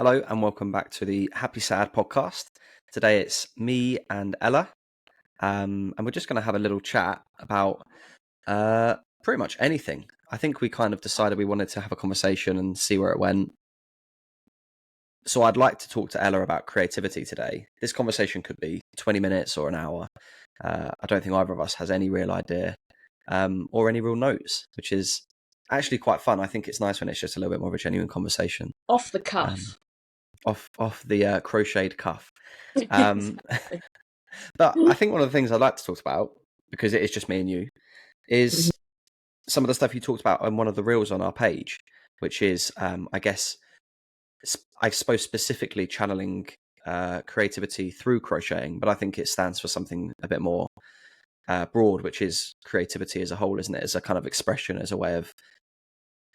Hello and welcome back to the Happy Sad podcast. Today it's me and Ella, and we're just going to have a little chat about pretty much anything. I think we kind of decided we wanted to have a conversation and see where it went. So I'd like to talk to Ella about creativity today. This conversation could be 20 minutes or an hour. I don't think either of us has any real idea or any real notes, which is actually quite fun. I think it's nice when it's just a little bit more of a genuine conversation. Off the cuff. Off the crocheted cuff. But I think one of the things I'd like to talk about, because it is just me and you, is some of the stuff you talked about on one of the reels on our page, which is, I suppose, specifically channeling creativity through crocheting, but I think it stands for something a bit more broad, which is creativity as a whole, isn't it? As a kind of expression, as a way of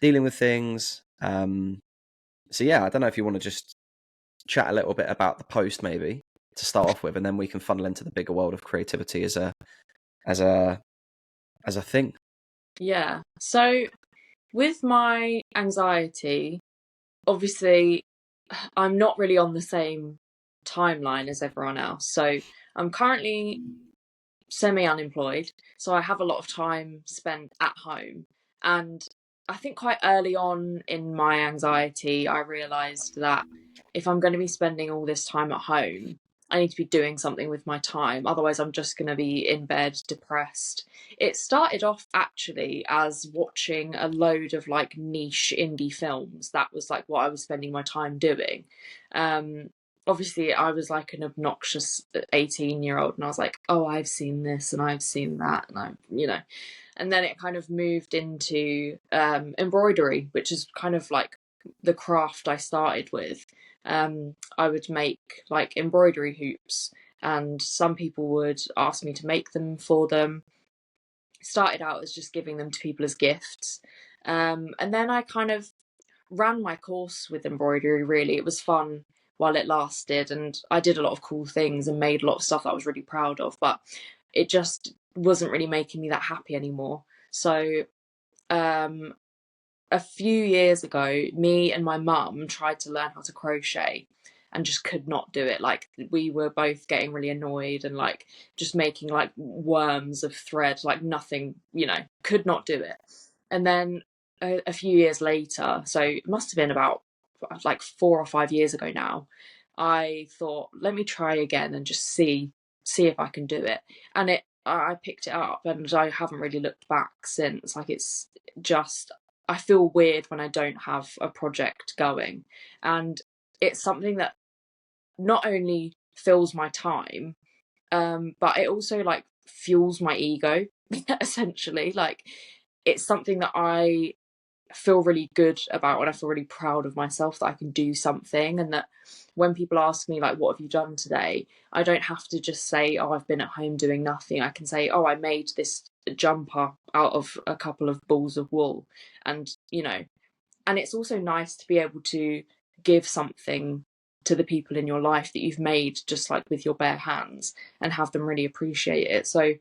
dealing with things. So yeah, I don't know if you want to just chat a little bit about the post maybe to start off with, and then we can funnel into the bigger world of creativity as a thing. Yeah. So with my anxiety, obviously I'm not really on the same timeline as everyone else. So I'm currently semi-unemployed, so I have a lot of time spent at home. And I think quite early on in my anxiety, I realised that if I'm going to be spending all this time at home, I need to be doing something with my time. Otherwise, I'm just going to be in bed depressed. It started off actually as watching a load of like niche indie films. That was like what I was spending my time doing. Obviously I was like an obnoxious 18-year-old and I was like, oh, I've seen this and I've seen that, and and then it kind of moved into embroidery, which is kind of like the craft I started with. I would make like embroidery hoops, and some people would ask me to make them for them. Started out as just giving them to people as gifts, and then I kind of ran my course with embroidery. Really, it was fun while it lasted, and I did a lot of cool things and made a lot of stuff that I was really proud of, but it just wasn't really making me that happy anymore. So a few years ago, me and my mum tried to learn how to crochet and just could not do it. Like, we were both getting really annoyed and like just making like worms of thread, like nothing, could not do it. And then a few years later, so it must have been about like 4 or 5 years ago now, I thought, let me try again and just see if I can do it. And I picked it up and I haven't really looked back since. Like, it's just, I feel weird when I don't have a project going. And it's something that not only fills my time, but it also like fuels my ego, essentially. Like, it's something that I feel really good about, and I feel really proud of myself that I can do something. And that when people ask me like, what have you done today, I don't have to just say, oh, I've been at home doing nothing. I can say, oh, I made this jumper out of a couple of balls of wool. And and it's also nice to be able to give something to the people in your life that you've made just like with your bare hands and have them really appreciate it. So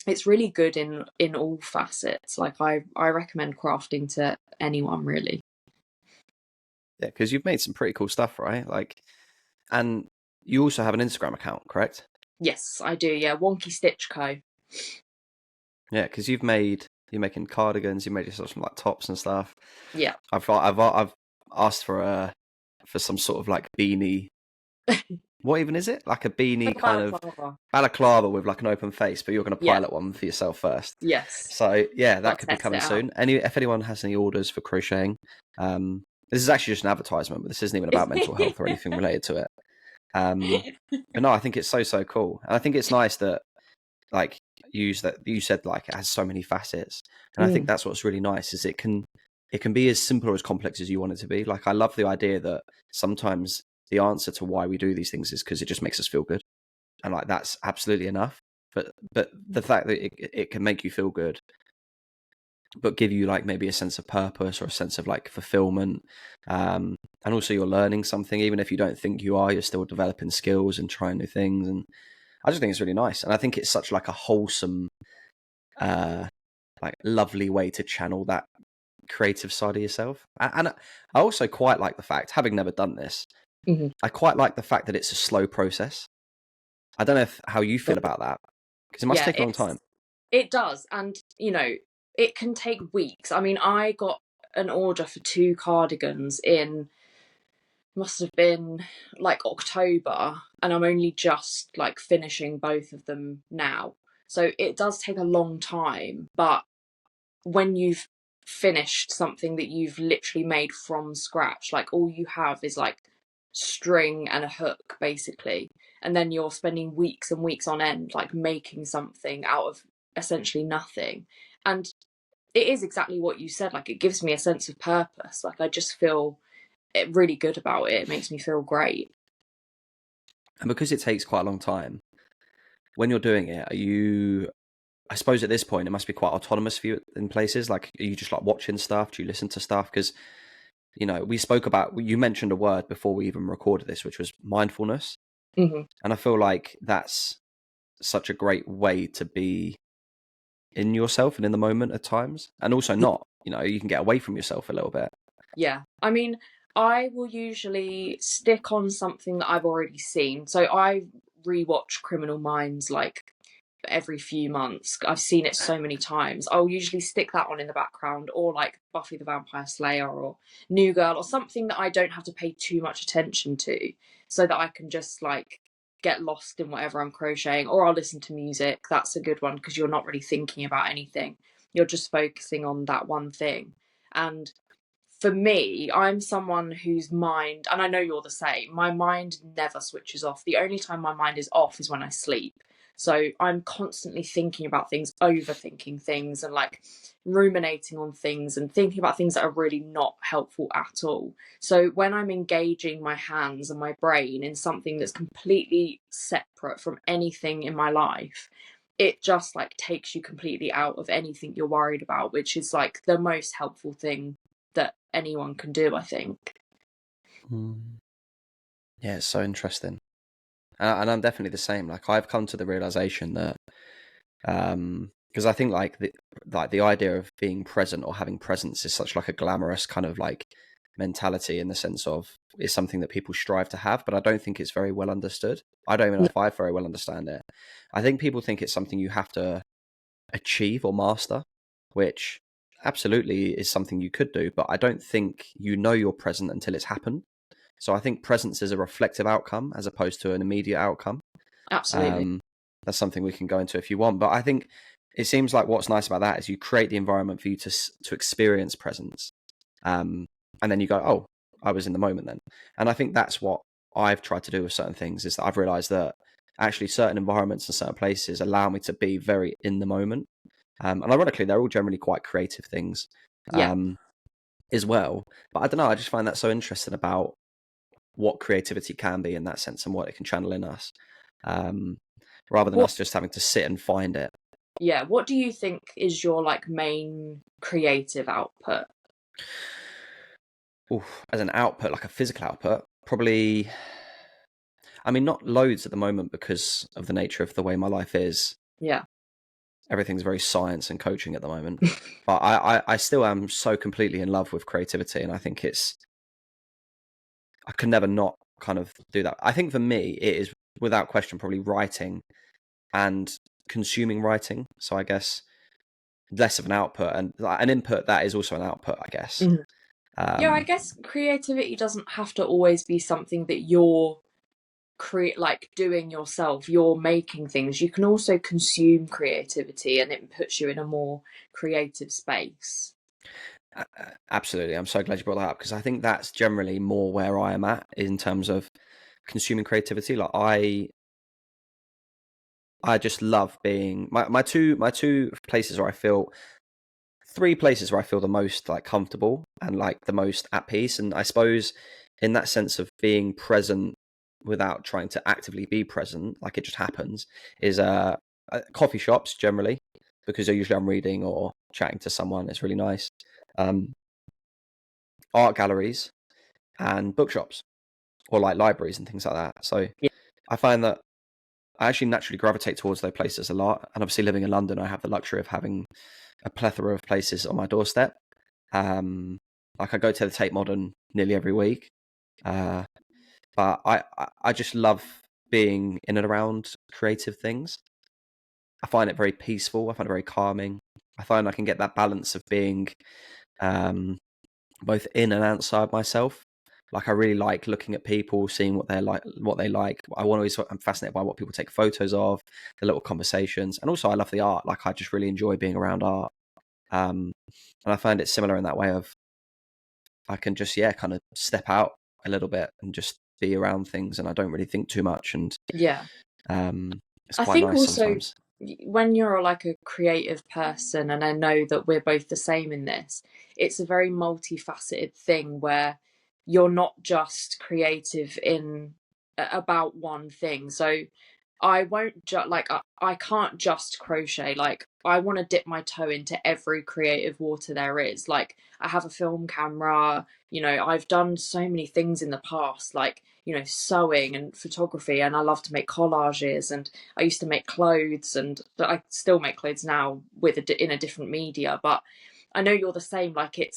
it's really good in all facets. Like, I recommend crafting to anyone, really. Yeah, because you've made some pretty cool stuff, right? Like, and you also have an Instagram account, correct? Yes, I do. Yeah, Wonky Stitch Co. Yeah, because you're making cardigans, you made yourself some like tops and stuff. Yeah. I've asked for some sort of like beanie. What even is it? Like a beanie, like kind of balaclava with like an open face, but you're going to pilot one for yourself first. Yes. So yeah, that could be coming soon. If anyone has any orders for crocheting, this is actually just an advertisement, but this isn't even about mental health or anything related to it. But no, I think it's so cool, and I think it's nice that like you said like it has so many facets, and I think that's what's really nice is it can be as simple or as complex as you want it to be. Like, I love the idea that sometimes the answer to why we do these things is because it just makes us feel good, and like that's absolutely enough. But the fact that it can make you feel good, but give you like maybe a sense of purpose or a sense of like fulfillment, and also you're learning something, even if you don't think you are, you're still developing skills and trying new things. And I just think it's really nice, and I think it's such like a wholesome, like lovely way to channel that creative side of yourself. And I also quite like the fact, having never done this, Mhm. I quite like the fact that it's a slow process. I don't know how you feel about that, because it must Yeah, take a long time. it does, and it can take weeks. I mean, I got an order for 2 cardigans in, must have been like October, and I'm only just like finishing both of them now. So it does take a long time, but when you've finished something that you've literally made from scratch, like all you have is like string and a hook basically, and then you're spending weeks and weeks on end like making something out of essentially nothing. And it is exactly what you said, like it gives me a sense of purpose. Like I just feel really good about it. It makes me feel great. And because it takes quite a long time, when you're doing it, are you, I suppose at this point, it must be quite autonomous for you in places. Like, are you just like watching stuff? Do you listen to stuff? Because, we spoke about, you mentioned a word before we even recorded this, which was mindfulness. Hmm. And I feel like that's such a great way to be in yourself and in the moment at times. And also not, you can get away from yourself a little bit. Yeah. I mean, I will usually stick on something that I've already seen. So I rewatch Criminal Minds like every few months. I've seen it so many times. I'll usually stick that on in the background, or like Buffy the Vampire Slayer or New Girl, or something that I don't have to pay too much attention to, so that I can just like get lost in whatever I'm crocheting. Or I'll listen to music. That's a good one because you're not really thinking about anything. You're just focusing on that one thing. And for me, I'm someone whose mind, and I know you're the same, my mind never switches off. The only time my mind is off is when I sleep. So I'm constantly thinking about things, overthinking things, and like ruminating on things and thinking about things that are really not helpful at all. So when I'm engaging my hands and my brain in something that's completely separate from anything in my life, it just like takes you completely out of anything you're worried about, which is like the most helpful thing that anyone can do, I think. Yeah, it's so interesting. And I'm definitely the same. Like, I've come to the realization that, because I think like the idea of being present or having presence is such like a glamorous kind of like mentality, in the sense of it's something that people strive to have, but I don't think it's very well understood. I don't even know if I very well understand it. I think people think it's something you have to achieve or master, which absolutely is something you could do, but I don't think you're present until it's happened. So I think presence is a reflective outcome as opposed to an immediate outcome. Absolutely. That's something we can go into if you want, but I think it seems like what's nice about that is you create the environment for you to experience presence, and then you go, oh, I was in the moment then. And I think that's what I've tried to do with certain things, is that I've realized that actually certain environments and certain places allow me to be very in the moment, and ironically they're all generally quite creative things, Yeah. as well. But I don't know, I just find that so interesting about what creativity can be in that sense and what it can channel in us, rather than What us just having to sit and find it. yeah, what do you think is your like main creative output? Oof, as an output, like a physical output, probably. I mean, not loads at the moment because of the nature of the way my life is. Yeah. Everything's very science and coaching at the moment. But I still am so completely in love with creativity, and I think I can never not kind of do that. I think for me, it is without question probably writing and consuming writing. So I guess less of an output and like an input that is also an output, I guess. Mhm. Yeah, I Um, guess creativity doesn't have to always be something that you're like doing yourself. You're making things. You can also consume creativity, and it puts you in a more creative space. Absolutely. I'm so glad you brought that up, because I think that's generally more where I am at in terms of consuming creativity. Like, I just love being my two places where I feel, three places where I feel the most like comfortable and like the most at peace. And I suppose in that sense of being present without trying to actively be present, like it just happens, is coffee shops generally, because usually I'm reading or chatting to someone. It's really nice. Um, art galleries and bookshops, or like libraries and things like that. So Yeah. I find that I actually naturally gravitate towards those places a lot. And obviously living in London, I have the luxury of having a plethora of places on my doorstep. Like I go to the Tate Modern nearly every week. But I just love being in and around creative things. I find it very peaceful. I find it very calming. I find I can get that balance of being both in and outside myself. Like I really like looking at people, seeing what they're like, what they like. I'm fascinated by what people take photos of, the little conversations, and also I love the art. Like I just really enjoy being around art, and I find it similar in that way of I can just kind of step out a little bit and just be around things, and I don't really think too much, and Yeah. it's I quite think nice also sometimes. when you're like a creative person, and I know that we're both the same in this, it's a very multifaceted thing where you're not just creative in about one thing. So I won't just like I can't just crochet. Like I want to dip my toe into every creative water there is. Like I have a film camera, you know, I've done so many things in the past, like, you know, sewing and photography, and I love to make collages, and I used to make clothes, and I still make clothes now with in a different media. But I know you're the same. Like it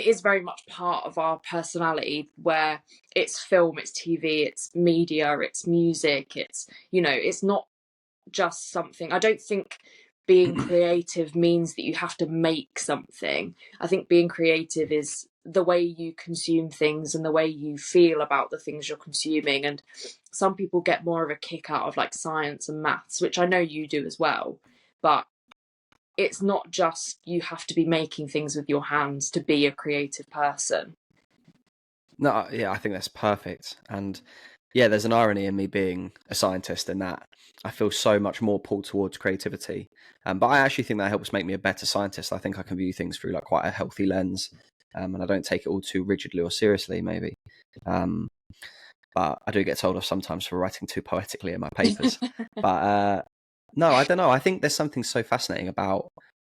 is very much part of our personality, where it's film, it's TV, it's media, it's music, it's, you know, it's not just something. I don't think being creative means that you have to make something. I think being creative is the way you consume things and the way you feel about the things you're consuming. And some people get more of a kick out of like science and maths, which I know you do as well. But it's not just you have to be making things with your hands to be a creative person. No, yeah, I think that's perfect. And yeah, there's an irony in me being a scientist in that I feel so much more pulled towards creativity. But I actually think that helps make me a better scientist. I think I can view things through like quite a healthy lens, and I don't take it all too rigidly or seriously, maybe. Um, but I do get told off sometimes for writing too poetically in my papers. But no, I don't know. I think there's something so fascinating about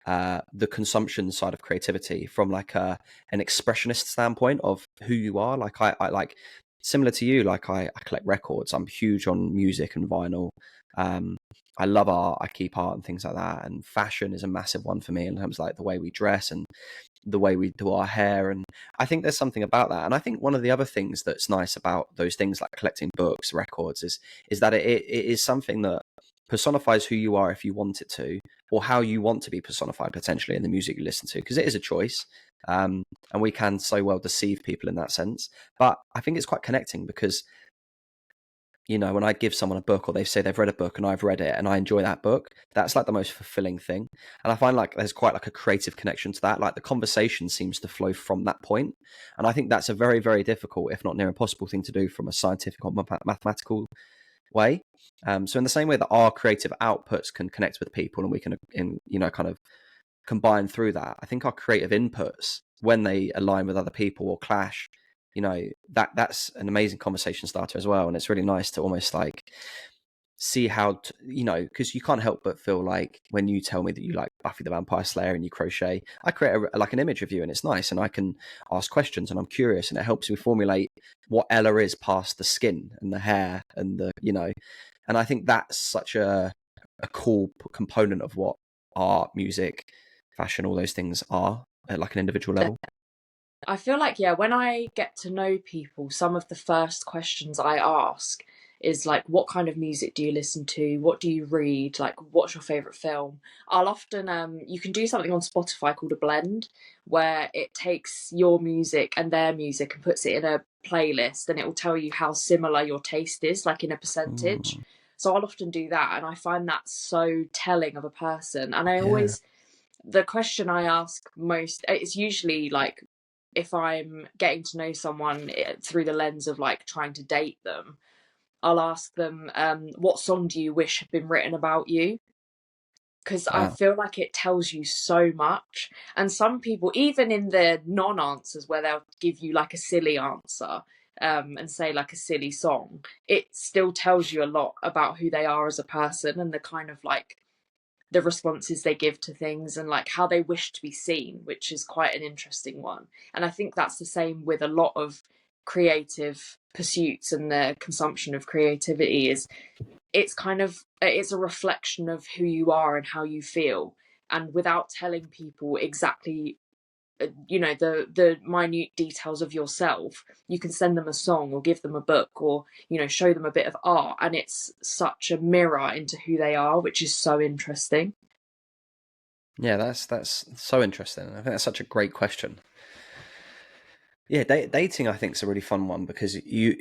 the consumption side of creativity from like an expressionist standpoint of who you are. Like I like similar to you. Like I collect records. I'm huge on music and vinyl. Um, I love art. I keep art and things like that. And fashion is a massive one for me in terms of like the way we dress and the way we do our hair. And I think there's something about that. And I think one of the other things that's nice about those things like collecting books, records, is that it is something that personifies who you are if you want it to, or how you want to be personified potentially in the music you listen to, because it is a choice. And we can so well deceive people in that sense. But I think it's quite connecting because, you know, when I give someone a book or they say they've read a book and I've read it and I enjoy that book, that's like the most fulfilling thing. And I find like there's quite like a creative connection to that. Like the conversation seems to flow from that point. And I think that's a very, very difficult, if not near impossible thing to do from a scientific or mathematical way. So in the same way that our creative outputs can connect with people and we can, you know, kind of combine through that, I think our creative inputs, when they align with other people or clash, you know, that's an amazing conversation starter as well. And it's really nice to almost like see how you know, because you can't help but feel like when you tell me that you like Buffy the Vampire Slayer and you crochet, I create like an image of you, and it's nice, and I can ask questions and I'm curious, and it helps me formulate what Ella is past the skin and the hair and the, you know. And I think that's such a cool component of what art, music, fashion, all those things are at like an individual level. I feel like, yeah, when I get to know people, some of the first questions I ask is like, what kind of music do you listen to? What do you read? Like, what's your favorite film? I'll often, you can do something on Spotify called a blend, where it takes your music and their music and puts it in a playlist, and it will tell you how similar your taste is, like in a percentage. Mm, So I'll often do that, and I find that so telling of a person. And I yeah. always, the question I ask most, it's usually like if I'm getting to know someone through the lens of like trying to date them, I'll ask them, what song do you wish had been written about you? Because I Wow. feel like it tells you so much. And some people, even in the non answers where they'll give you like a silly answer, and say like a silly song, it still tells you a lot about who they are as a person, and the kind of like the responses they give to things, and like how they wish to be seen, which is quite an interesting one. And I think that's the same with a lot of creative pursuits, and the consumption of creativity is, it's kind of, it's a reflection of who you are and how you feel. And without telling people exactly the minute details of yourself. You can send them a song or give them a book or show them a bit of art, and it's such a mirror into who they are, which is so interesting. Yeah, that's so interesting. I think that's such a great question. Yeah, dating I think is a really fun one because you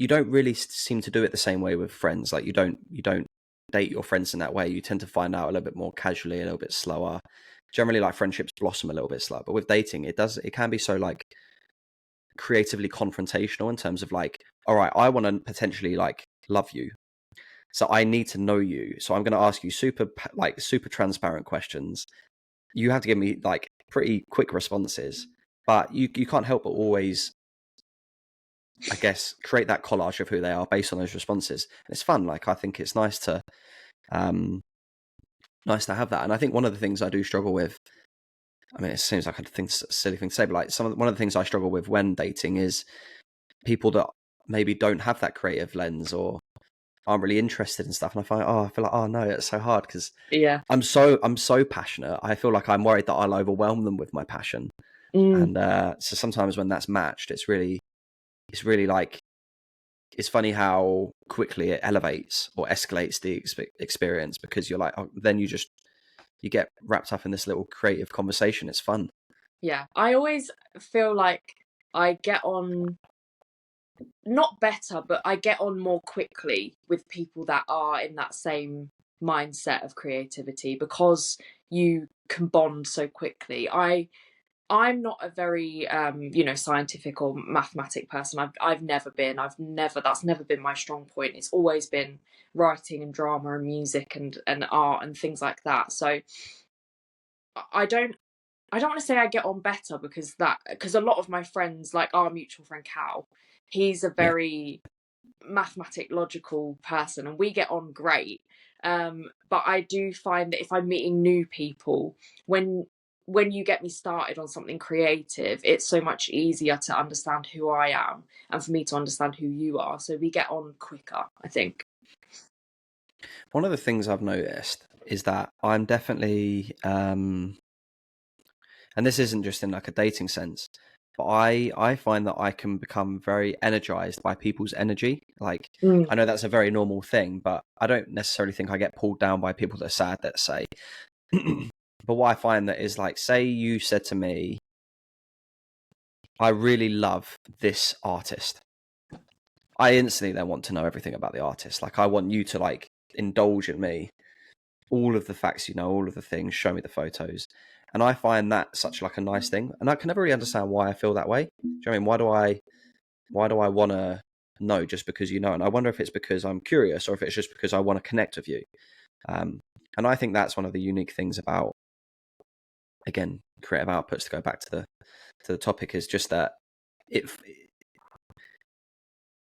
don't really seem to do it the same way with friends. Like you don't date your friends in that way. You tend to find out a little bit more casually, a little bit slower. Generally, like friendships blossom a little bit slower. But with dating, it can be so like creatively confrontational in terms of like, all right, I want to potentially like love you, so I need to know you. So I'm going to ask you super transparent questions. You have to give me like pretty quick responses, but you can't help but always, I guess, create that collage of who they are based on those responses. And it's fun. Like I think it's nice to have that. And I think one of the things I do struggle with, I mean, it seems like a silly thing to say, but like one of the things I struggle with when dating is people that maybe don't have that creative lens or aren't really interested in stuff. And I feel like, oh no, it's so hard because Yeah. I'm so passionate. I feel like I'm worried that I'll overwhelm them with my passion. And so sometimes when that's matched, it's really like, it's funny how quickly it elevates or escalates the experience because you're like, oh, then you get wrapped up in this little creative conversation. It's fun. Yeah, I always feel like I get on, not better, but I get on more quickly with people that are in that same mindset of creativity because you can bond so quickly. I'm not a very scientific or mathematic person. I've never been. That's never been my strong point. It's always been writing and drama and music and art and things like that. So I don't want to say I get on better because a lot of my friends, like our mutual friend Cal, he's a Yeah. very mathematic logical person and we get on great. But I do find that if I'm meeting new people, when you get me started on something creative, it's so much easier to understand who I am and for me to understand who you are. So we get on quicker, I think. One of the things I've noticed is that I'm definitely, and this isn't just in like a dating sense, but I find that I can become very energized by people's energy. Like I know that's a very normal thing, but I don't necessarily think I get pulled down by people that are sad, let's say. But what I find that is like, say you said to me, I really love this artist. I instantly then want to know everything about the artist. Like I want you to like indulge in me, all of the facts, all of the things, show me the photos. And I find that such like a nice thing. And I can never really understand why I feel that way. Do you know what I mean? Why do I want to know just because you know? And I wonder if it's because I'm curious or if it's just because I want to connect with you. And I think that's one of the unique things about, again, creative outputs, to go back to the topic, is just that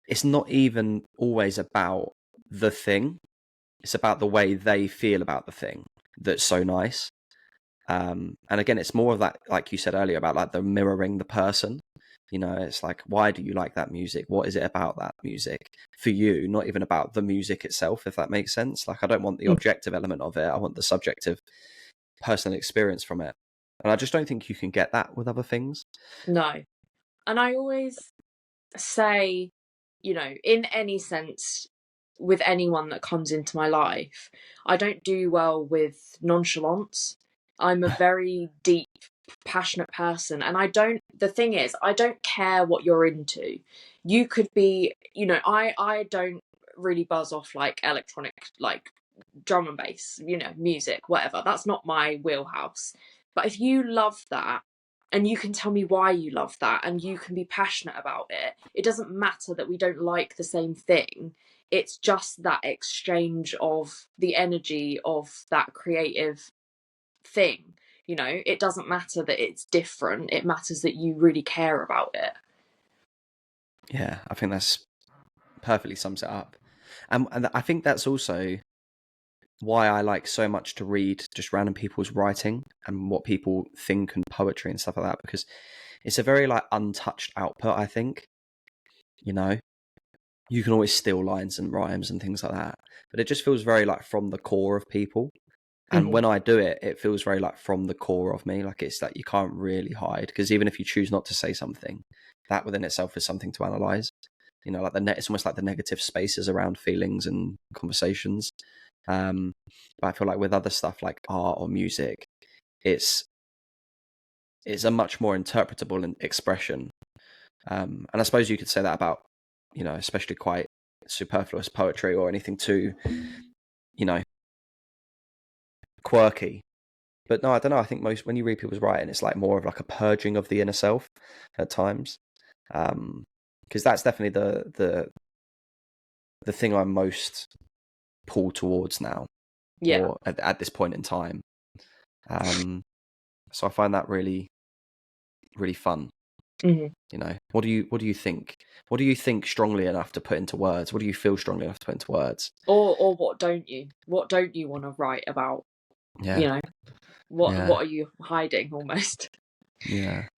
it's not even always about the thing. It's about the way they feel about the thing that's so nice. And again, it's more of that, like you said earlier, about like the mirroring the person. It's like, why do you like that music? What is it about that music for you? Not even about the music itself, if that makes sense. Like, I don't want the objective element of it. I want the subjective personal experience from it. And I just don't think you can get that with other things. No. And I always say, in any sense, with anyone that comes into my life, I don't do well with nonchalance. I'm a very deep, passionate person. And the thing is, I don't care what you're into. You could be, I don't really buzz off like electronic, like drum and bass, music, whatever. That's not my wheelhouse. But if you love that, and you can tell me why you love that and you can be passionate about it, it doesn't matter that we don't like the same thing. It's just that exchange of the energy of that creative thing. It doesn't matter that it's different, it matters that you really care about it. Yeah, I think that's perfectly sums it up. And I think that's also why I like so much to read just random people's writing and what people think and poetry and stuff like that, because it's a very like untouched output. I think, you can always steal lines and rhymes and things like that, but it just feels very like from the core of people. And when I do it, it feels very like from the core of me. Like it's like you can't really hide, because even if you choose not to say something, that within itself is something to analyze. You know, like it's almost like the negative spaces around feelings and conversations. But I feel like with other stuff like art or music, it's a much more interpretable expression. And I suppose you could say that about, you know, especially quite superfluous poetry or anything too, you know, quirky. But no, I don't know. I think when you read people's writing, it's like more of like a purging of the inner self at times, because that's definitely the thing I'm most pulled towards now, or at this point in time. So I find that really, really fun. You know, what do you think? What do you think strongly enough to put into words? What do you feel strongly enough to put into words? Or what don't you? What don't you want to write about? Yeah. You know, what are you hiding almost? Yeah.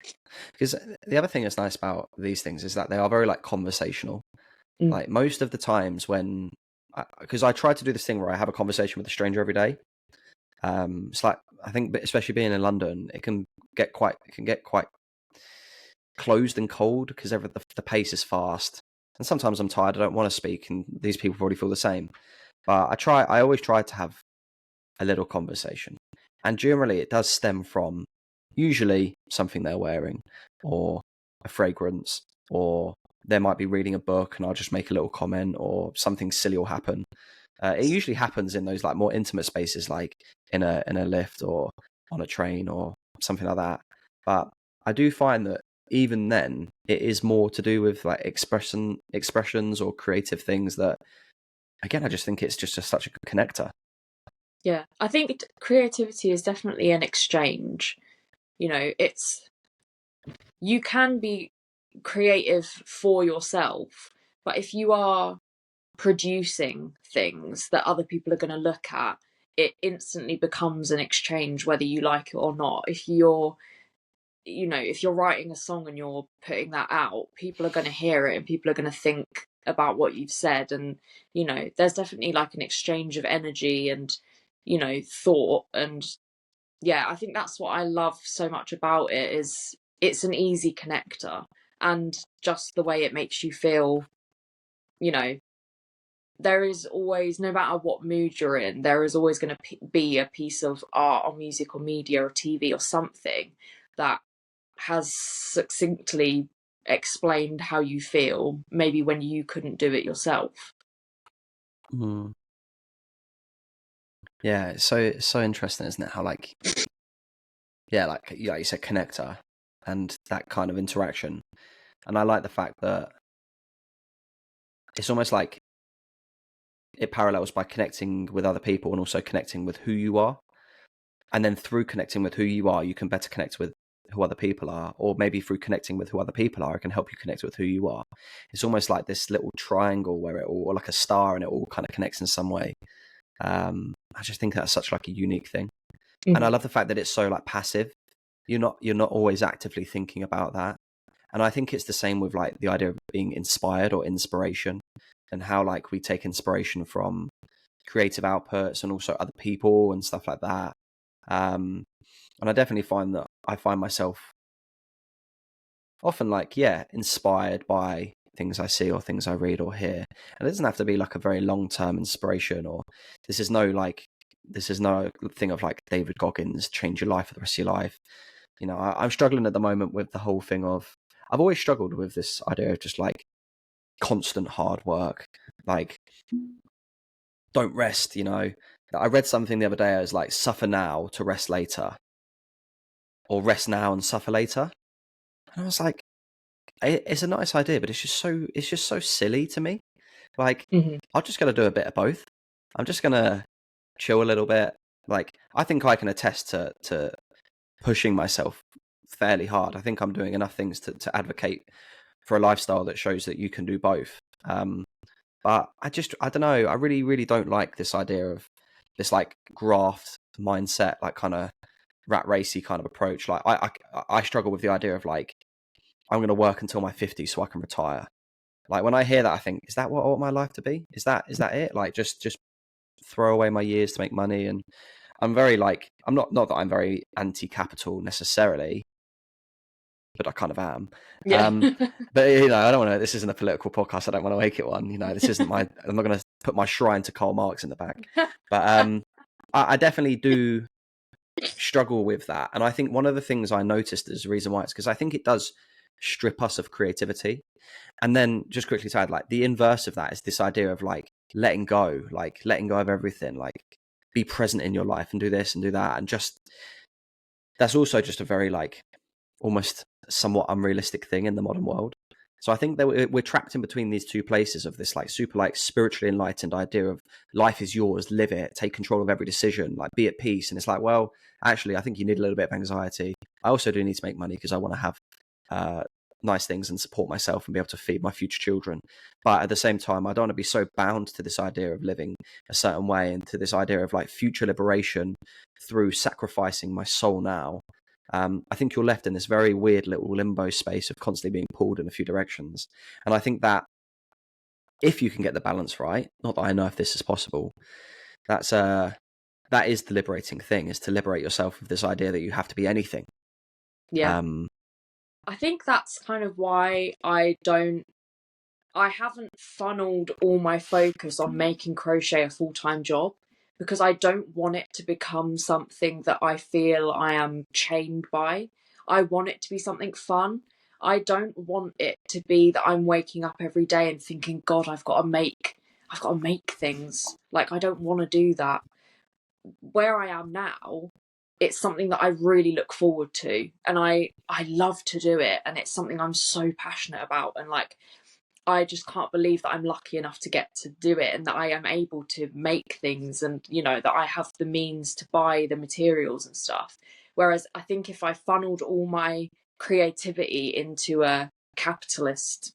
Because the other thing that's nice about these things is that they are very like conversational. Like most of the times when, because I try to do this thing where I have a conversation with a stranger every day. It's like, I think, especially being in London, it can get quite closed and cold because the pace is fast, and sometimes I'm tired. I don't want to speak, and these people probably feel the same. But I always try to have a little conversation, and generally it does stem from usually something they're wearing, or a fragrance, or they might be reading a book and I'll just make a little comment, or something silly will happen. It usually happens in those like more intimate spaces, like in a lift or on a train or something like that. But I do find that even then, it is more to do with like expressions or creative things that, again, I just think it's just such a good connector. Yeah, I think creativity is definitely an exchange. You know, you can be creative for yourself, but if you are producing things that other people are going to look at, it instantly becomes an exchange, whether you like it or not. If you're writing a song and you're putting that out, people are going to hear it and people are going to think about what you've said. And, you know, there's definitely like an exchange of energy and, you know, thought. And yeah, I think that's what I love so much about it, is it's an easy connector, and just the way it makes you feel. You know, there is always, no matter what mood you're in, there is always going to be a piece of art or music or media or TV or something that has succinctly explained how you feel, maybe when you couldn't do it yourself. Yeah, it's so interesting, isn't it? How like, yeah, like you said, connector and that kind of interaction. And I like the fact that it's almost like it parallels by connecting with other people and also connecting with who you are. And then through connecting with who you are, you can better connect with who other people are, or maybe through connecting with who other people are, it can help you connect with who you are. It's almost like this little triangle where it all, or like a star, and it all kind of connects in some way. I just think that's such like a unique thing. And I love the fact that it's so like passive. You're not always actively thinking about that. And I think it's the same with like the idea of being inspired or inspiration, and how like we take inspiration from creative outputs and also other people and stuff like that. And I definitely find that I find myself often like, yeah, inspired by things I see or things I read or hear. And it doesn't have to be like a very long-term inspiration, or this is no thing of like David Goggins, change your life for the rest of your life. You know, I'm struggling at the moment with the whole thing of, I've always struggled with this idea of just like constant hard work, like don't rest, you know. I read something the other day as like suffer now to rest later, or rest now and suffer later. And I was like, it's a nice idea, but it's just so silly to me. Like, I'm just gonna do a bit of both. I'm just gonna chill a little bit. Like, I think I can attest to pushing myself fairly hard. I think I'm doing enough things to advocate for a lifestyle that shows that you can do both. But I don't know. I really, really don't like this idea of this like graft mindset, like kind of rat racy kind of approach. Like I struggle with the idea of like, I'm going to work until my 50s so I can retire. Like when I hear that, I think, is that what I want my life to be? Is that it? Like just throw away my years to make money? And I'm very like, I'm not that I'm very anti-capital necessarily, but I kind of am. Yeah. But you know, I don't want to. This isn't a political podcast. I don't want to make it one. You know, this isn't my. I'm not going to put my shrine to Karl Marx in the back. But I definitely do struggle with that, and I think one of the things I noticed is the reason why it's because I think it does strip us of creativity. And then just quickly to add, like the inverse of that is this idea of like letting go of everything, like be present in your life and do this and do that, and just that's also just a very like almost somewhat unrealistic thing in the modern world. So I think that we're trapped in between these two places of this like super like spiritually enlightened idea of life is yours, live it, take control of every decision, like be at peace. And it's like, well, actually, I think you need a little bit of anxiety. I also do need to make money because I want to have nice things and support myself and be able to feed my future children. But at the same time, I don't want to be so bound to this idea of living a certain way and to this idea of like future liberation through sacrificing my soul now. I think you're left in this very weird little limbo space of constantly being pulled in a few directions. And I think that if you can get the balance right, not that I know if this is possible, that is the liberating thing, is to liberate yourself of this idea that you have to be anything. Yeah. I think that's kind of why I haven't funneled all my focus on making crochet a full-time job, because I don't want it to become something that I feel I am chained by. I want it to be something fun. I don't want it to be that I'm waking up every day and thinking, God, I've got to make things. Like, I don't want to do that. Where I am now, it's something that I really look forward to, and I love to do it, and it's something I'm so passionate about, and like I just can't believe that I'm lucky enough to get to do it, and that I am able to make things, and you know that I have the means to buy the materials and stuff. Whereas I think if I funneled all my creativity into a capitalist,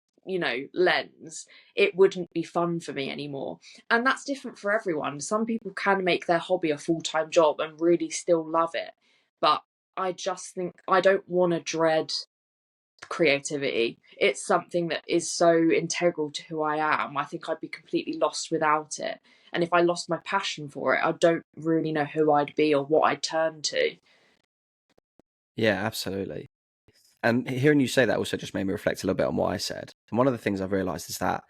lens, it wouldn't be fun for me anymore. And that's different for everyone. Some people can make their hobby a full-time job and really still love it. But I just think I don't want to dread creativity. It's something that is so integral to who I am. I think I'd be completely lost without it. And if I lost my passion for it, I don't really know who I'd be or what I'd turn to. Yeah, absolutely. And hearing you say that also just made me reflect a little bit on what I said. And one of the things I've realized is that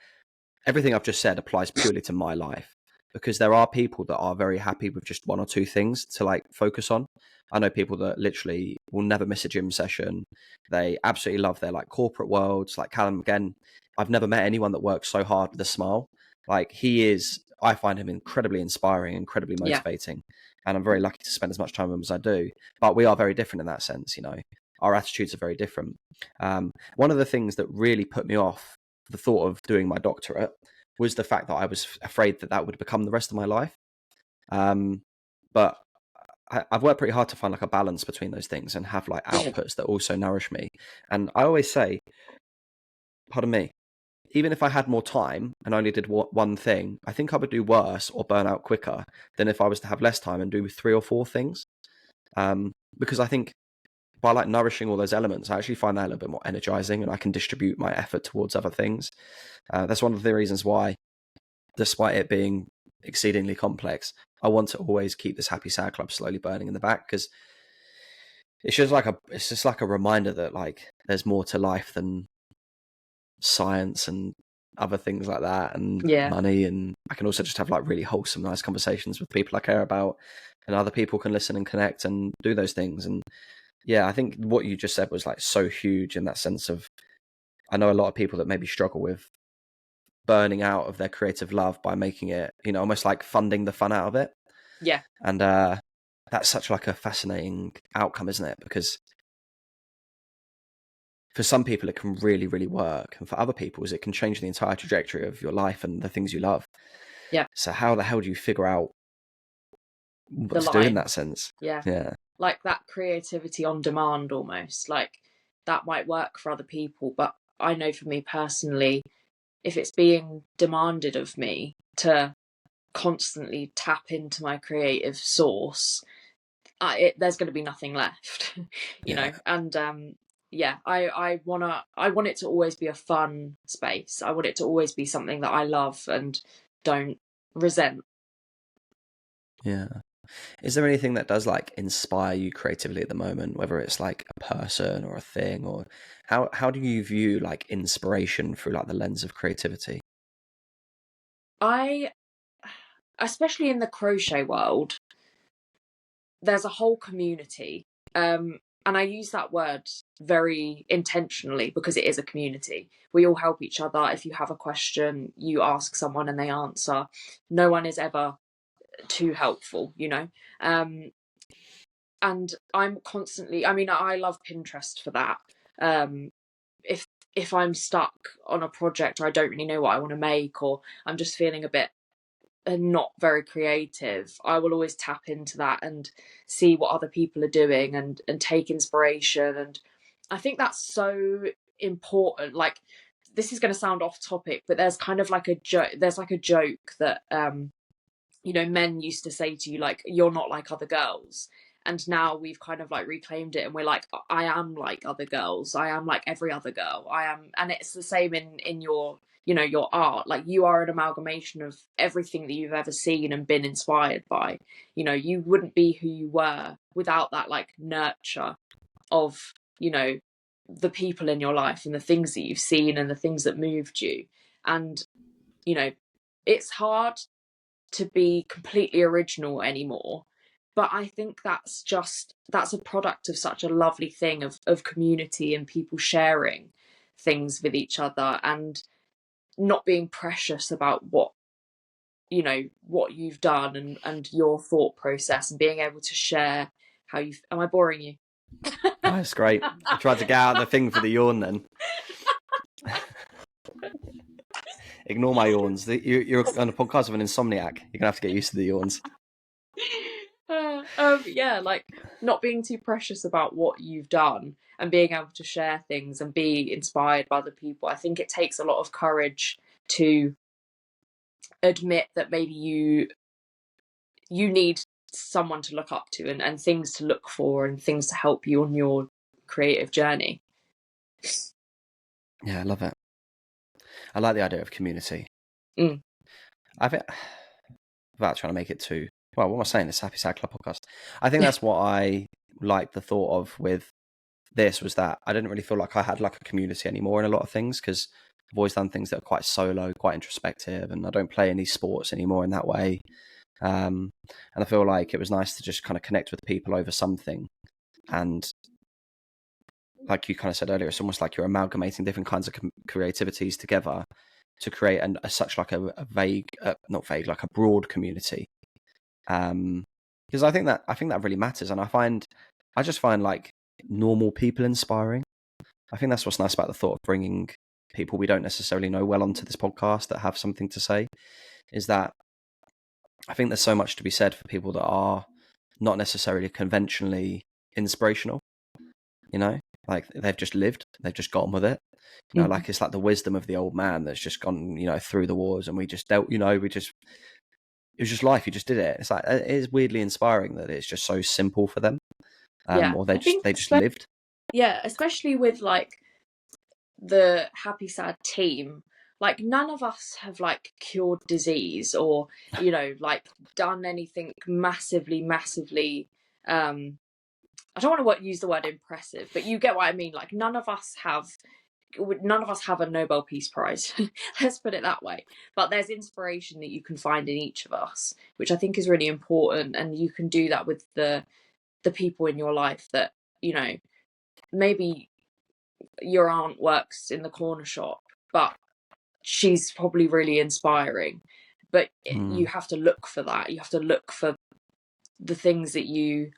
everything I've just said applies purely to my life, because there are people that are very happy with just one or two things to like focus on. I know people that literally will never miss a gym session. They absolutely love their like corporate worlds. Like Callum, again, I've never met anyone that works so hard with a smile. Like I find him incredibly inspiring, incredibly motivating. And I'm very lucky to spend as much time with him as I do. But we are very different in that sense, our attitudes are very different. One of the things that really put me off the thought of doing my doctorate was the fact that I was afraid that would become the rest of my life. But I've worked pretty hard to find like a balance between those things and have like outputs that also nourish me. And I always say, pardon me, even if I had more time and only did one thing, I think I would do worse or burn out quicker than if I was to have less time and do 3 or 4 things. Because I think by like nourishing all those elements, I actually find that a little bit more energizing, and I can distribute my effort towards other things. That's one of the reasons why, despite it being exceedingly complex, I want to always keep this Happy Sad Club slowly burning in the back, because it's just like a reminder that like there's more to life than science and other things like that, and money. And I can also just have like really wholesome, nice conversations with people I care about, and other people can listen and connect and do those things. And yeah, I think what you just said was like so huge in that sense of, I know a lot of people that maybe struggle with burning out of their creative love by making it, almost like funding the fun out of it. Yeah. And that's such like a fascinating outcome, isn't it? Because for some people it can really, really work. And for other people, it can change the entire trajectory of your life and the things you love. Yeah. So how the hell do you figure out what to do in that sense? Yeah. Like that creativity on demand almost. Like that might work for other people, but I know for me personally, if it's being demanded of me to constantly tap into my creative source, there's going to be nothing left, know. And I want it to always be a fun space. I want it to always be something that I love and don't resent. Yeah. Is there anything that does like inspire you creatively at the moment, whether it's like a person or a thing, or how do you view like inspiration through like the lens of creativity? I, especially in the crochet world, there's a whole community. And I use that word very intentionally because it is a community. We all help each other. If you have a question, you ask someone and they answer. No one is ever too helpful, you know? And I'm constantly, I mean, I love Pinterest for that. Um, if if I'm stuck on a project or I don't really know what I want to make, or I'm just feeling a bit not very creative, I will always tap into that and see what other people are doing and take inspiration. And I think that's so important. Like, this is going to sound off topic, but there's kind of like a joke. There's like a joke that you know, men used to say to you, like, you're not like other girls. And now we've kind of like reclaimed it and we're like, I am like other girls. I am like every other girl. I am. And it's the same in your, you know, your art. Like, you are an amalgamation of everything that you've ever seen and been inspired by. You know, you wouldn't be who you were without that like nurture of, you know, the people in your life and the things that you've seen and the things that moved you. And, you know, it's hard to be completely original anymore, but I think that's a product of such a lovely thing of community and people sharing things with each other and not being precious about what, you know, what you've done and your thought process, and being able to share how you. Am I boring you? Oh, that's great. I tried to get out the thing for the yawn then. Ignore my yawns. You're on a podcast with an insomniac. You're gonna have to get used to the yawns. Yeah, like not being too precious about what you've done and being able to share things and be inspired by other people. I think it takes a lot of courage to admit that maybe you need someone to look up to and things to look for and things to help you on your creative journey. Yeah, I love it. I like the idea of community. Mm. I think, without trying to make it too, well, what am I saying? It's Happy Sad Club podcast. I think that's what I like the thought of with this, was that I didn't really feel like I had like a community anymore in a lot of things, because I've always done things that are quite solo, quite introspective, and I don't play any sports anymore in that way. And I feel like it was nice to just kind of connect with people over something. And like you kind of said earlier, it's almost like you're amalgamating different kinds of creativities together to create such like a vague, not vague, like a broad community. Because I think that really matters, and I just find like normal people inspiring. I think that's what's nice about the thought of bringing people we don't necessarily know well onto this podcast that have something to say, is that I think there's so much to be said for people that are not necessarily conventionally inspirational, you know, like they've just lived, they've just got on with it. You know, like it's like the wisdom of the old man that's just gone, you know, through the wars, and we just dealt, you know, it was just life. You just did it. It's like, it is weirdly inspiring that it's just so simple for them. Yeah, Or they just lived. Yeah, especially with like the Happy Sad team. Like, none of us have like cured disease or, you know, like done anything massively I don't want to use the word impressive, but you get what I mean. Like, none of us have a Nobel Peace Prize. Let's put it that way. But there's inspiration that you can find in each of us, which I think is really important. And you can do that with the people in your life that, you know, maybe your aunt works in the corner shop, but she's probably really inspiring. But you have to look for that. You have to look for the things that you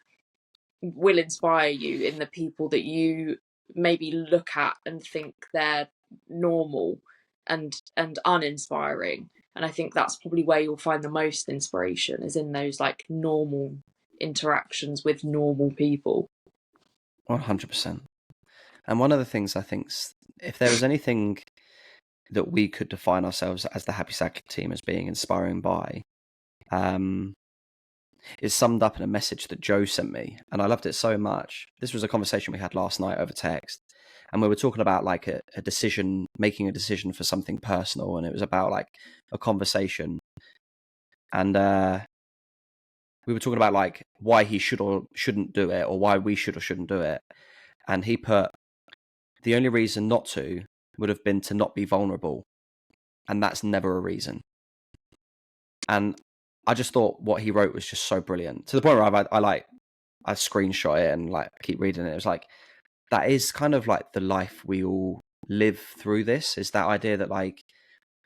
will inspire you in the people that you maybe look at and think they're normal and uninspiring. And I think that's probably where you'll find the most inspiration, is in those like normal interactions with normal people. 100%. And one of the things I think, if there was anything that we could define ourselves as the Happy Sad team as being inspiring by, is summed up in a message that Joe sent me, and I loved it so much. This was a conversation we had last night over text, and we were talking about like a decision, making a decision for something personal, and it was about like a conversation. And we were talking about like why he should or shouldn't do it, or why we should or shouldn't do it, and he put the only reason not to would have been to not be vulnerable, and that's never a reason. And I just thought what he wrote was just so brilliant, to the point where I screenshot it and like keep reading it. It was like, that is kind of like the life we all live through. This is that idea that like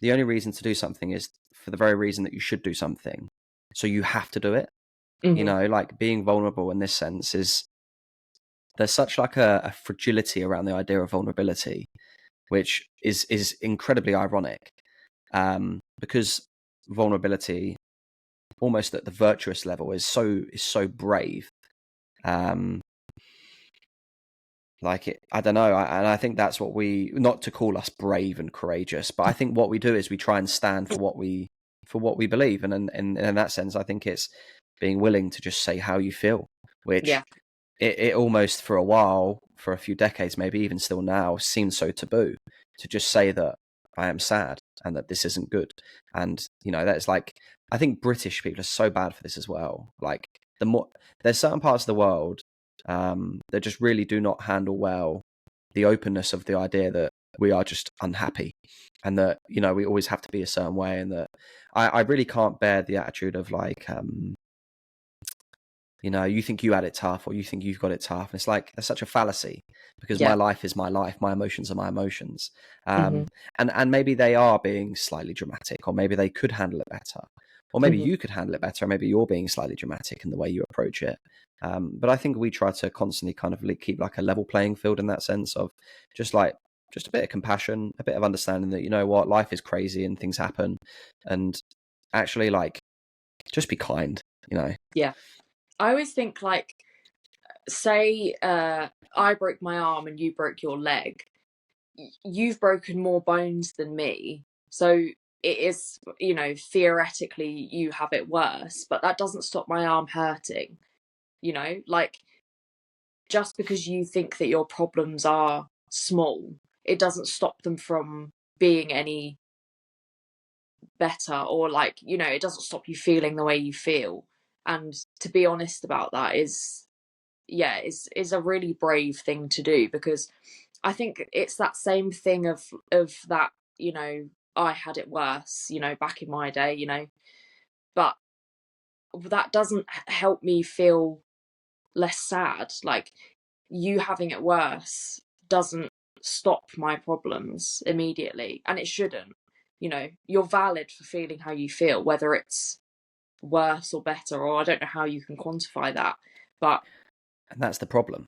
the only reason to do something is for the very reason that you should do something, so you have to do it. You know, like being vulnerable in this sense is, there's such like a fragility around the idea of vulnerability, which is incredibly ironic, because vulnerability, almost at the virtuous level, is so brave. Like it, I don't know, and I think that's what we, not to call us brave and courageous, but I think what we do is we try and stand for what we believe, and in that sense, I think it's being willing to just say how you feel, which Yeah. it almost for a while, for a few decades, maybe even still now, seems so taboo to just say that I am sad and that this isn't good. And you know, that's like, I think British people are so bad for this as well. Like the more there's certain parts of the world that just really do not handle well the openness of the idea that we are just unhappy, and that, you know, we always have to be a certain way, and that I really can't bear the attitude of like, you know, you think you had it tough, or you think you've got it tough. And it's like, that's such a fallacy, because my Yeah. life is my life. My emotions are my emotions. hmm And maybe they are being slightly dramatic, or maybe they could handle it better, or maybe hmm you could handle it better. Or maybe you're being slightly dramatic in the way you approach it. But I think we try to constantly kind of keep like a level playing field, in that sense of just a bit of compassion, a bit of understanding that, you know what, life is crazy and things happen, and actually like just be kind, you know. Yeah. I always think like, say I broke my arm and you broke your leg, you've broken more bones than me, so it is, you know, theoretically you have it worse, but that doesn't stop my arm hurting, you know, like, just because you think that your problems are small, it doesn't stop them from being any better, or like, you know, it doesn't stop you feeling the way you feel. And to be honest about that is, yeah, is a really brave thing to do, because I think it's that same thing of that, you know, I had it worse, you know, back in my day, you know, but that doesn't help me feel less sad. Like, you having it worse doesn't stop my problems immediately, and it shouldn't. You know, you're valid for feeling how you feel, whether it's worse or better, or I don't know how you can quantify that, but And that's the problem.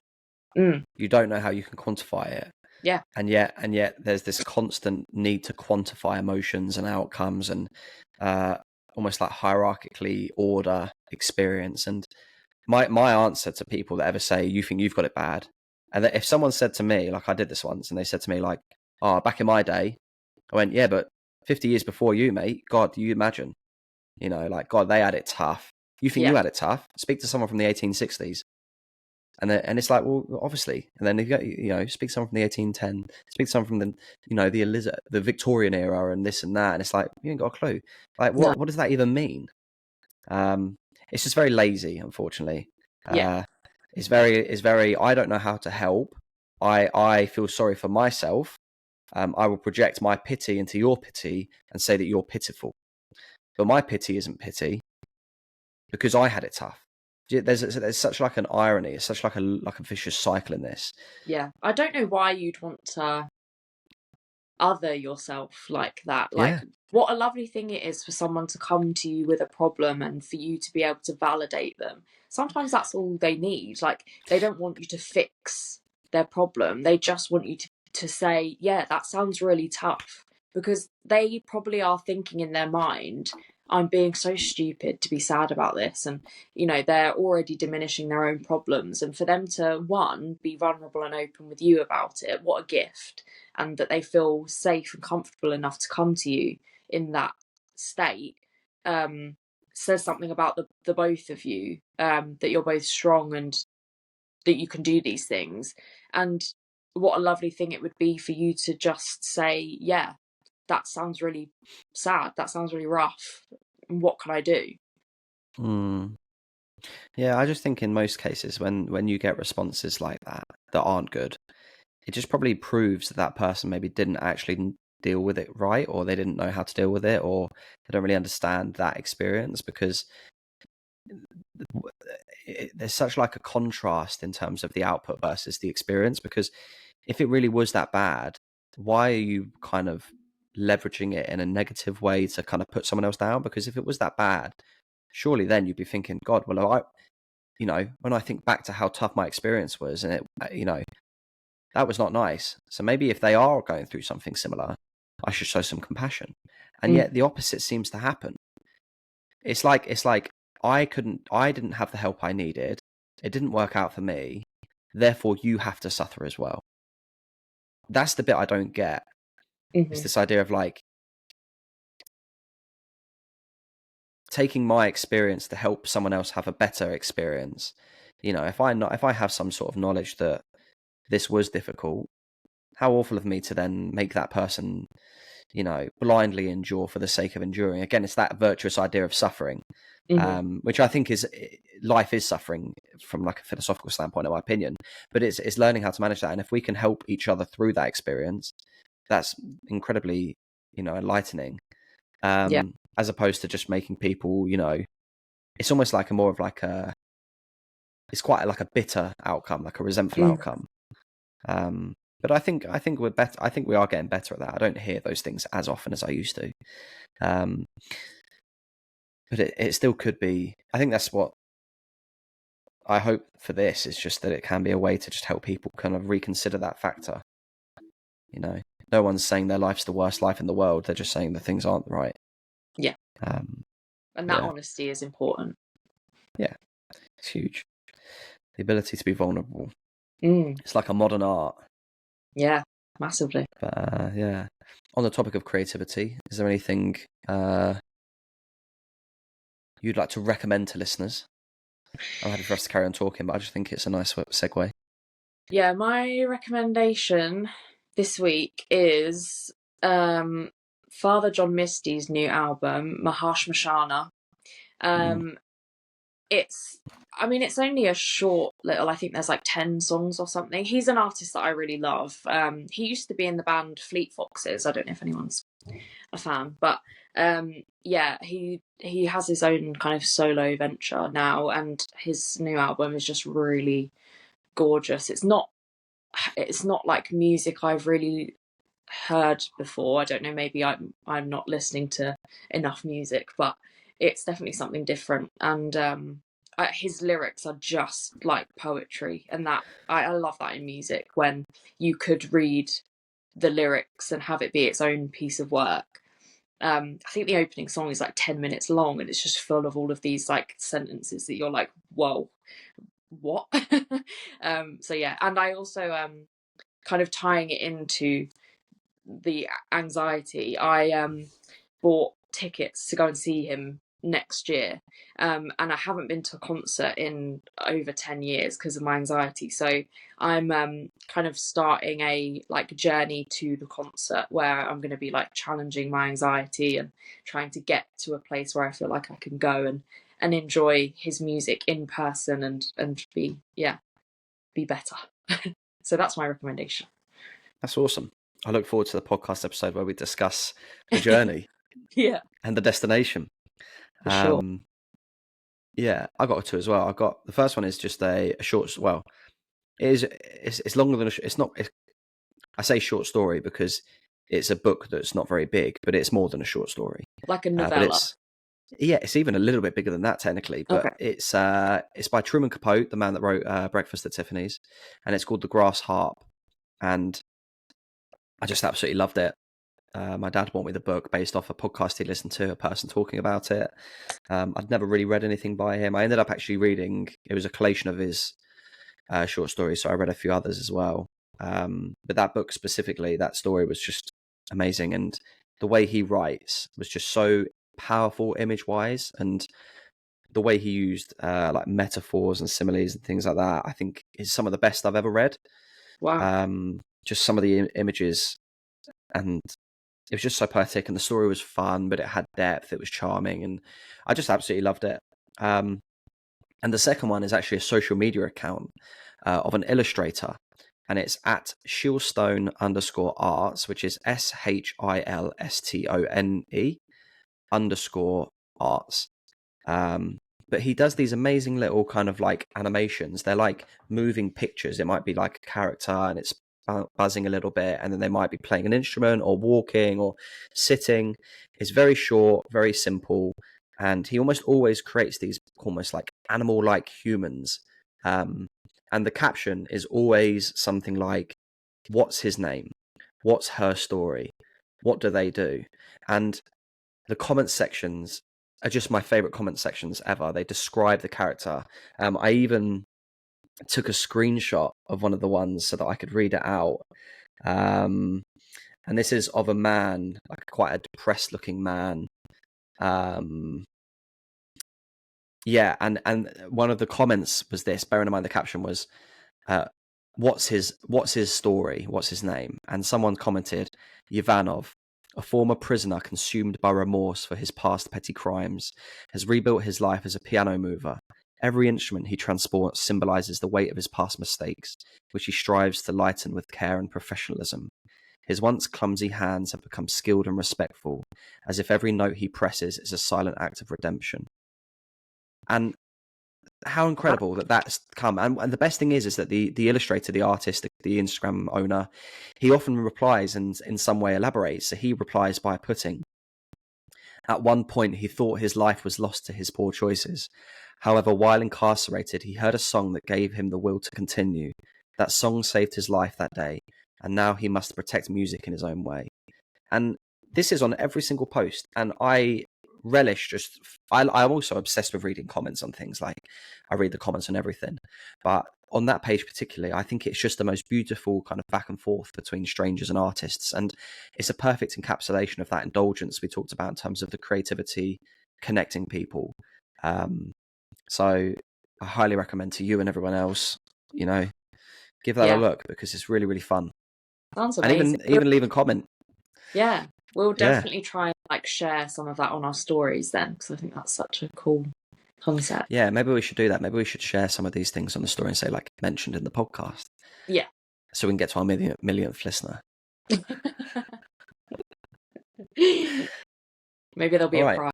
mm, You don't know how you can quantify it. yeah, And yet there's this constant need to quantify emotions and outcomes, and almost like hierarchically order experience. And my answer to people that ever say you think you've got it bad, and that if someone said to me, like I did this once, and they said to me like, oh, back in my day, I went, yeah, but 50 years before you, mate, God, do you imagine, you know, like, God, they had it tough. You think yeah, you had it tough? Speak to someone from the 1860s. And it's like, well, obviously. And then if you know, speak to someone from the 1810, speak to someone from the, you know, the Victorian era, and this and that, and it's like, you ain't got a clue. Like, no, what does that even mean? It's just very lazy, unfortunately. yeah, It's very. I don't know how to help. I feel sorry for myself. I will project my pity into your pity and say that you're pitiful, but my pity isn't pity, because I had it tough. There's such like an irony. It's such like a vicious cycle in this. yeah. I don't know why you'd want to other yourself like that. Like, Yeah, what a lovely thing it is for someone to come to you with a problem and for you to be able to validate them. Sometimes that's all they need. Like, they don't want you to fix their problem, they just want you to say, yeah, that sounds really tough. Because they probably are thinking in their mind, I'm being so stupid to be sad about this. And, you know, they're already diminishing their own problems. And for them to, one, be vulnerable and open with you about it, what a gift. And that they feel safe and comfortable enough to come to you in that state, says something about the both of you, that you're both strong and that you can do these things. And what a lovely thing it would be for you to just say, yeah, that sounds really sad, that sounds really rough, what can I do? mm. Yeah, I just think in most cases when you get responses like that aren't good, it just probably proves that that person maybe didn't actually deal with it right, or they didn't know how to deal with it, or they don't really understand that experience, because there's such like a contrast in terms of the output versus the experience. Because if it really was that bad, why are you kind of leveraging it in a negative way to kind of put someone else down? Because if it was that bad, surely then you'd be thinking, God, well, when I think back to how tough my experience was, and that was not nice. So maybe if they are going through something similar, I should show some compassion. And yet the opposite seems to happen. It's like I didn't have the help I needed. It didn't work out for me. Therefore, you have to suffer as well. That's the bit I don't get. It's this idea of like taking my experience to help someone else have a better experience. If I have some sort of knowledge that this was difficult, how awful of me to then make that person, blindly endure for the sake of enduring. Again, it's that virtuous idea of suffering, which I think is life is suffering from like a philosophical standpoint, in my opinion. But it's learning how to manage that, and if we can help each other through that experience, that's incredibly, enlightening. As opposed to just making people, it's almost like it's quite like a bitter outcome, like a resentful outcome. But I think we're better. I think we are getting better at that. I don't hear those things as often as I used to. But it still could be. I think that's what I hope for this, is just that it can be a way to just help people kind of reconsider that factor. No one's saying their life's the worst life in the world. They're just saying the things aren't right. Yeah. And that honesty is important. Yeah, it's huge. The ability to be vulnerable. It's like a modern art. Yeah, massively. But yeah. On the topic of creativity, is there anything you'd like to recommend to listeners? I'm happy for us to carry on talking, but I just think it's a nice segue. Yeah, my recommendation this week is Father John Misty's new album, Maharshmashana. It's only a short little, I think there's like 10 songs or something. He's an artist that I really love. He used to be in the band Fleet Foxes. I don't know if anyone's a fan, but he has his own kind of solo venture now, and his new album is just really gorgeous. It's not like music I've really heard before. I don't know, maybe I'm not listening to enough music, but it's definitely something different. And his lyrics are just like poetry, and that I love that in music, when you could read the lyrics and have it be its own piece of work. I think the opening song is like 10 minutes long, and it's just full of all of these like sentences that you're like, whoa, what? So yeah, and I also kind of tying it into the anxiety, I bought tickets to go and see him next year, and I haven't been to a concert in over 10 years because of my anxiety. So I'm kind of starting a like journey to the concert, where I'm going to be like challenging my anxiety and trying to get to a place where I feel like I can go and enjoy his music in person and be better. So that's my recommendation. That's awesome. I look forward to the podcast episode where we discuss the journey Yeah, and the destination. for sure. Yeah, I got two as well. I got the first one is just a short. Well, it's longer than it's not. I say short story because it's a book that's not very big, but it's more than a short story. Like a But novella. it's even a little bit bigger than that technically. But Okay. it's by Truman Capote, the man that wrote Breakfast at Tiffany's, and it's called The Grass Harp. And I just absolutely loved it. My dad bought me the book based off a podcast he listened to, a person talking about it. I'd never really read anything by him. I ended up actually reading, it was a collation of his short stories, so I read a few others as well. But that book specifically, that story was just amazing. And the way he writes was just so powerful image-wise, and the way he used like metaphors and similes and things like that, I think is some of the best I've ever read. Wow. Just some of the images, and it was just so poetic, and the story was fun, but it had depth. It was charming, and I just absolutely loved it. And the second one is actually a social media account of an illustrator, and it's at Shilstone_arts, which is SHILSTONE_arts. But he does these amazing little kind of like animations. They're like moving pictures. It might be like a character and it's buzzing a little bit, and then they might be playing an instrument or walking or sitting. It's very short, very simple, and he almost always creates these almost like animal-like humans. And the caption is always something like, "What's his name? What's her story? What do they do?" And the comment sections are just my favorite comment sections ever. They describe the character. I even took a screenshot of one of the ones so that I could read it out. And this is of a man, like quite a depressed looking man. Yeah, and one of the comments was this, bearing in mind the caption was, what's his story? What's his name? And someone commented, Ivanov, a former prisoner consumed by remorse for his past petty crimes, has rebuilt his life as a piano mover. Every instrument he transports symbolizes the weight of his past mistakes, which he strives to lighten with care and professionalism. His once clumsy hands have become skilled and respectful, as if every note he presses is a silent act of redemption. And how incredible that that's come. And the best thing is that the illustrator, the artist, the Instagram owner, he often replies and in some way elaborates. So he replies by putting, at one point he thought his life was lost to his poor choices. However, while incarcerated, he heard a song that gave him the will to continue. That song saved his life that day, and now he must protect music in his own way. And this is on every single post, and I relish just I'm also obsessed with reading comments on things. Like, I read the comments on everything, but on that page particularly, I think it's just the most beautiful kind of back and forth between strangers and artists, and it's a perfect encapsulation of that indulgence we talked about in terms of the creativity connecting people. So I highly recommend to you and everyone else, give that a look, because it's really, really fun. Sounds amazing. And even leave a comment. Yeah, we'll definitely try and like share some of that on our stories then, because I think that's such a cool concept. Yeah, maybe we should do that. Maybe we should share some of these things on the story and say, like, mentioned in the podcast. Yeah. So we can get to our millionth listener. Maybe there'll be a prize.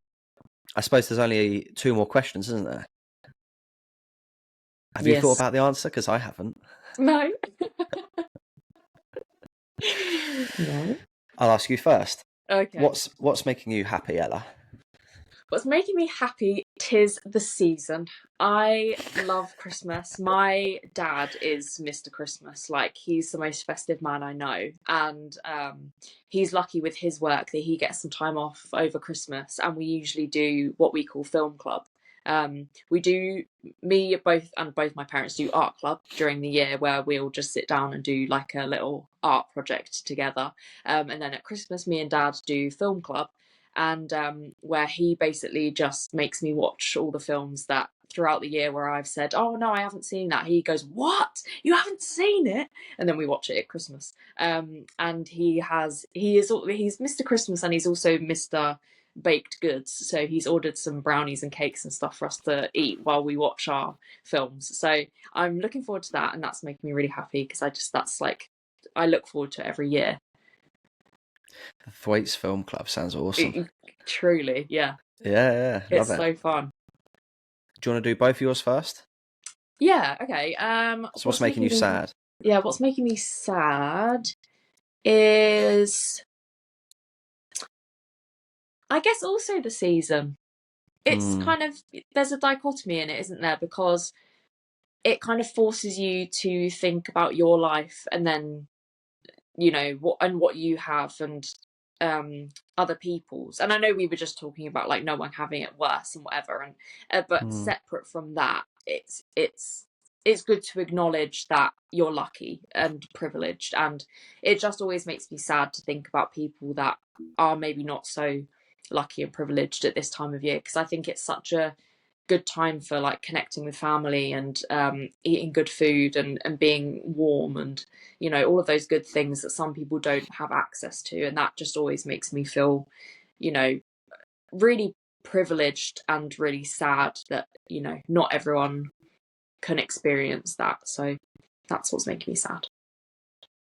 I suppose there's only 2 more questions, isn't there? Have you thought about the answer? Because I haven't. No. No. I'll ask you first. Okay. What's making you happy, Ella? What's making me happy, 'tis the season. I love Christmas. My dad is Mr. Christmas. Like, he's the most festive man I know. And he's lucky with his work that he gets some time off over Christmas. And we usually do what we call film club. We do, both my parents do art club during the year, where we'll just sit down and do like a little art project together. And then at Christmas, me and dad do film club. And where he basically just makes me watch all the films that throughout the year where I've said, oh no, I haven't seen that. He goes, what? You haven't seen it? And then we watch it at Christmas. And he's Mr. Christmas, and he's also Mr. Baked Goods. So he's ordered some brownies and cakes and stuff for us to eat while we watch our films. So I'm looking forward to that, and that's making me really happy, because I look forward to it every year. The Thwaites Film Club sounds awesome. Truly, yeah. Yeah, it's so fun. Do you want to do both yours first? Yeah, okay. So what's making you sad? Yeah, what's making me sad is, I guess, also the season. It's kind of, there's a dichotomy in it, isn't there? Because it kind of forces you to think about your life, and then what you have, and other people's. And I know we were just talking about like no one having it worse and whatever, and but separate from that, it's good to acknowledge that you're lucky and privileged, and it just always makes me sad to think about people that are maybe not so lucky and privileged at this time of year, because I think it's such a good time for like connecting with family, and eating good food, and being warm, and all of those good things that some people don't have access to. And that just always makes me feel really privileged and really sad that, you know, not everyone can experience that. So that's what's making me sad.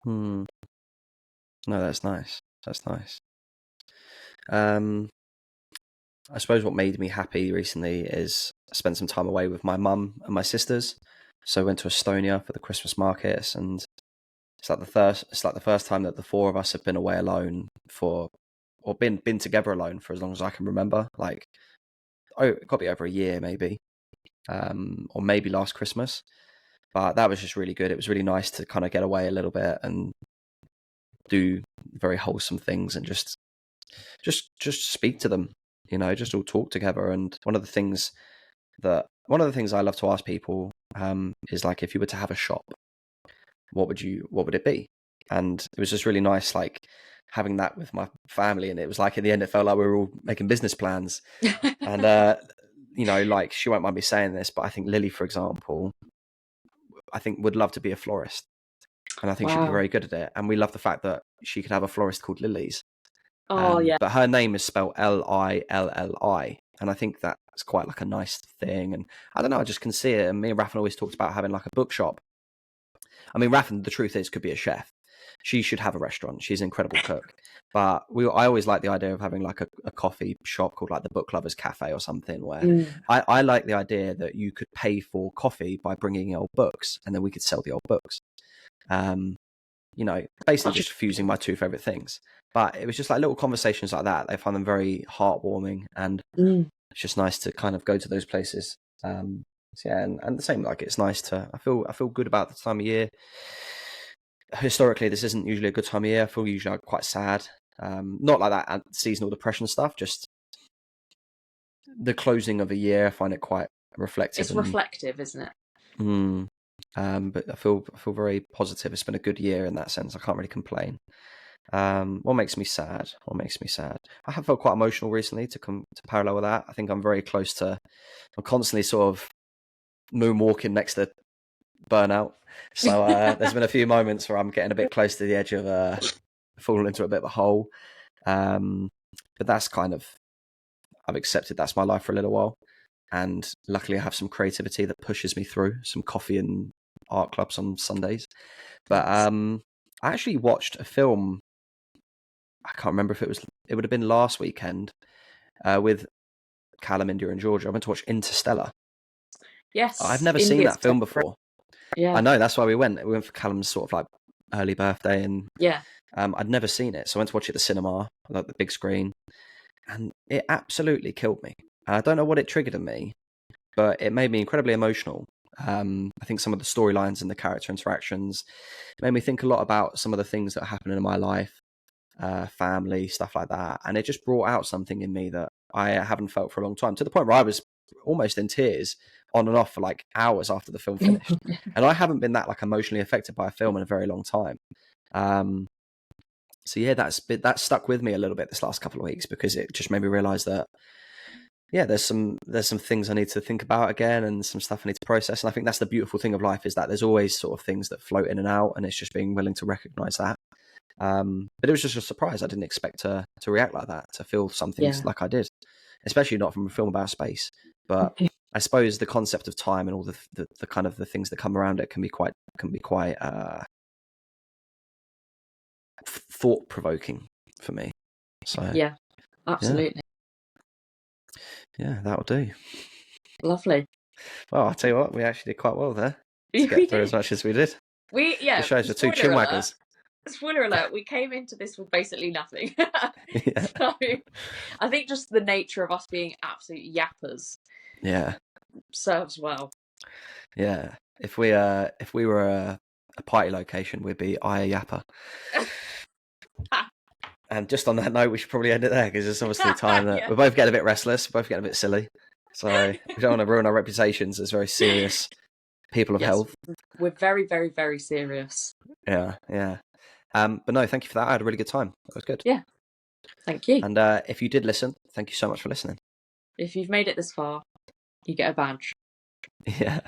No, that's nice. That's nice. I suppose what made me happy recently is I spent some time away with my mum and my sisters. So I went to Estonia for the Christmas markets, and it's like the first time that the four of us have been away alone or been together alone for as long as I can remember. Like, it got to be over a year maybe, or maybe last Christmas. But that was just really good. It was really nice to kind of get away a little bit and do very wholesome things and just speak to them, you know, just all talk together. And one of the things I love to ask people is like, if you were to have a shop, what would it be? And it was just really nice, like having that with my family. And it was like, in the end, it felt like we were all making business plans. And you know, like, she won't mind me saying this, but I think Lily, for example, I think would love to be a florist, and I think she'd be Wow. very good at it. And we love the fact that she could have a florist called Lily's. Oh yeah. But her name is spelled Lilli, and I think that's quite like a nice thing. And I don't know, I just can see it. And me and Raffin always talked about having like a bookshop. I mean, Raffin, the truth is, could be a chef. She should have a restaurant. She's an incredible cook. But I always like the idea of having like a coffee shop called like the Book Lovers Cafe or something, where I like the idea that you could pay for coffee by bringing old books, and then we could sell the old books. You know, basically just fusing my two favorite things. But it was just like little conversations like that. I find them very heartwarming, and it's just nice to kind of go to those places. So yeah, and the same, like, it's nice to, I feel good about this time of year. Historically, this isn't usually a good time of year. I feel usually quite sad. Not like that seasonal depression stuff, just the closing of a year. I find it quite reflective. It's reflective, isn't it? But I feel very positive. It's been a good year in that sense. I can't really complain. What makes me sad? I have felt quite emotional recently to parallel with that. I think I'm very close to, I'm constantly sort of moonwalking next to burnout. So there's been a few moments where I'm getting a bit close to the edge of falling into a bit of a hole. But that's kind of, I've accepted that's my life for a little while. And luckily I have some creativity that pushes me through, some coffee and art clubs on Sundays. But I actually watched a film, I can't remember if it would have been last weekend, with Callum, India and Georgia. I went to watch Interstellar. Yes. I've never seen that film before. Yeah. I know, that's why we went. We went for Callum's sort of like early birthday, and I'd never seen it. So I went to watch it at the cinema, like the big screen, and it absolutely killed me. I don't know what it triggered in me, but it made me incredibly emotional. I think some of the storylines and the character interactions made me think a lot about some of the things that are happening in my life, family, stuff like that. And it just brought out something in me that I haven't felt for a long time, to the point where I was almost in tears on and off for like hours after the film finished. And I haven't been that like emotionally affected by a film in a very long time. So yeah, that stuck with me a little bit this last couple of weeks, because it just made me realize that, yeah, there's some things I need to think about again, and some stuff I need to process. And I think that's the beautiful thing of life, is that there's always sort of things that float in and out, and it's just being willing to recognize that. But it was just a surprise. I didn't expect to react like that, to feel something like I did, especially not from a film about space. But I suppose the concept of time and all the kind of the things that come around it can be quite thought provoking for me. So yeah, absolutely. Yeah, that'll do. Lovely. Well, I'll tell you what, we actually did quite well there to get through as much as we did. It shows the two chin waggers. Spoiler alert, we came into this with basically nothing. So I think just the nature of us being absolute yappers serves well. Yeah. If we were a party location, we'd be I a Yapper. And just on that note, we should probably end it there, because it's obviously time that we're both getting a bit restless, both getting a bit silly. So we don't want to ruin our reputations as very serious people of health. We're very, very, very serious. Yeah. But no, thank you for that. I had a really good time. That was good. Yeah. Thank you. And if you did listen, thank you so much for listening. If you've made it this far, you get a badge. Yeah.